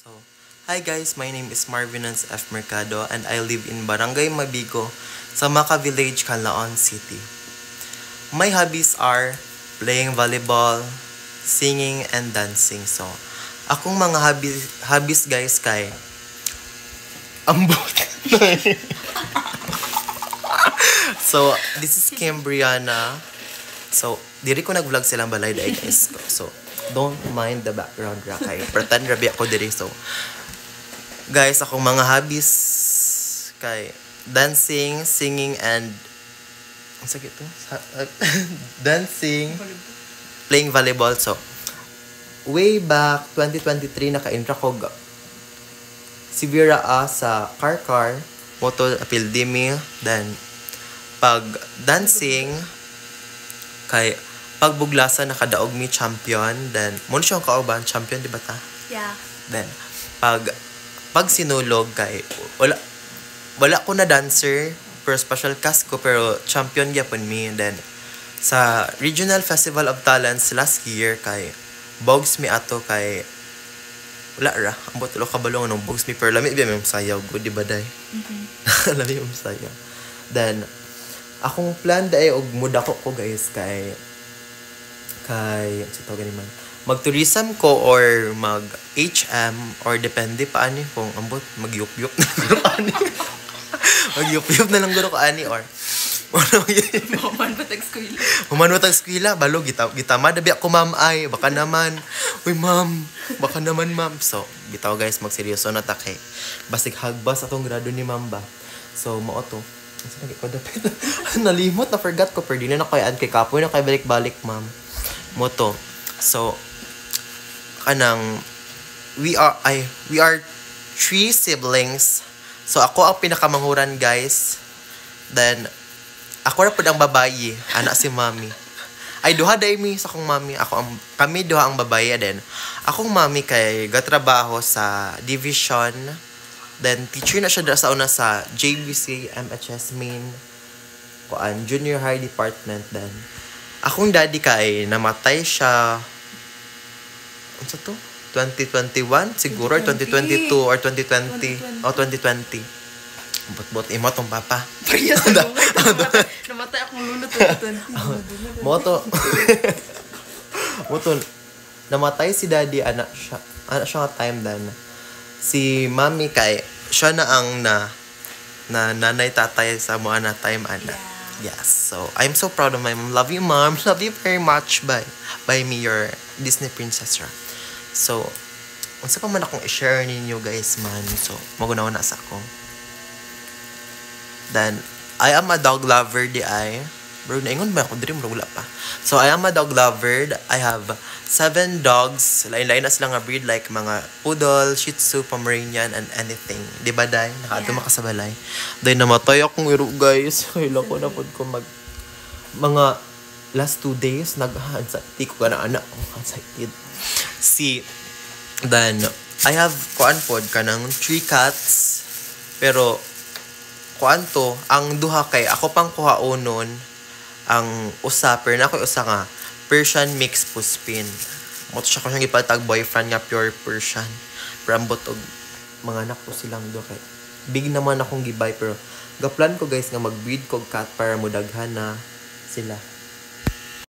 So, hi guys, my name is Marvinance F. Mercado and I live in Barangay Mabigo sa Maca Village, Canlaon City. My hobbies are playing volleyball, singing, and dancing. So, akong mga hobbies guys kay ambot. So, this is Cambriana. So, diri ko nag-vlog silang balay dahil guys. So, don't mind the background ra kay pretend rabi ako diri. So, guys, akong mga hobbies kay dancing, singing, and ang sakit to? Dancing, playing volleyball. So, way back 2023 naka-intra ko si Vera sa car moto apil dimi. Then pag dancing kay pagbuglasan nakadaog mi champion. Then mo siya kauban champion di ba ta? Yeah. Then pag sinulog kay wala ko na dancer pero special cast ko pero champion gyapon mi. Then sa Regional Festival of Talents last year kay bogs mi ato kay wala ra ambot ulo ka balong nung bogs mi pero lami biya mi sayaw good di ba day. Lami mi sayaw. Then akong plan dai og mudako ko guys kay sa tawag man mag-tourism ko or mag-HM or depende pa ani kung ambot magyup-yup na guro ko ani. Magyup-yup na lang guro ko ani or Human matag skwila balo gitama dabi ako ma'am ay baka naman ma'am. So bitaw guys magseryoso na ta kay basig hagbas atong grado ni ma'am ba. So mao to. Sige ko dapat. Nalimot na forgot ko pero di na kay ad kay kapoy na kay balik-balik ma'am. Moto. So kanang we are 3 siblings. So ako ang pinakamanghuran guys. Then ako ra pud ang babayi, anak si mami. Ay duha day mi sa akong mami. Kami duha ang babayi then akong mami kay gatrabaho sa division. Then teacher na siya sa una sa JBC MHS main junior high department. Then akong daddy kay namatay siya unsa to 2021 siguro 2022 or 2020 o 2020. Bot imo tong papa. Parehas na namatay akong lulot 2020. Moto namatay si daddy anak siya nga time then si mami kay siya na ang nanay tatay sa mo na time ana. Yes, so I'm so proud of my mom. Love you mom. Love you very much. By me your Disney princess ra. So unsa pa man akong i-share ninyo guys man. So magunaw na sa ako. Then I am a dog lover di ay. Bro, naingon ba ako? Diri mo wala pa. So, I am a dog lover. I have 7 dogs. Lain-lain na sila nga breed. Like, mga poodle, shih tzu, pomeranian, and anything. Di ba, day? Nakaato makasabalay. Day, namatay akong iro, guys. Kailan ko na po ko mga last 2 days, nag-anxiety ko ka na anak ko. Anxiety. Then, I have, kuan pod ka ng 3 cats. Pero, kuan to, ang duha kay, ako pang kuhaonon, ang usa pero na ako usa nga Persian mix puspin. Moto siya ko siyang ipatag boyfriend nga pure Persian. Pero ambot og mga anak ko silang do kay big naman akong gibay pero gaplan ko guys nga mag-breed kog cat para mo daghan na sila.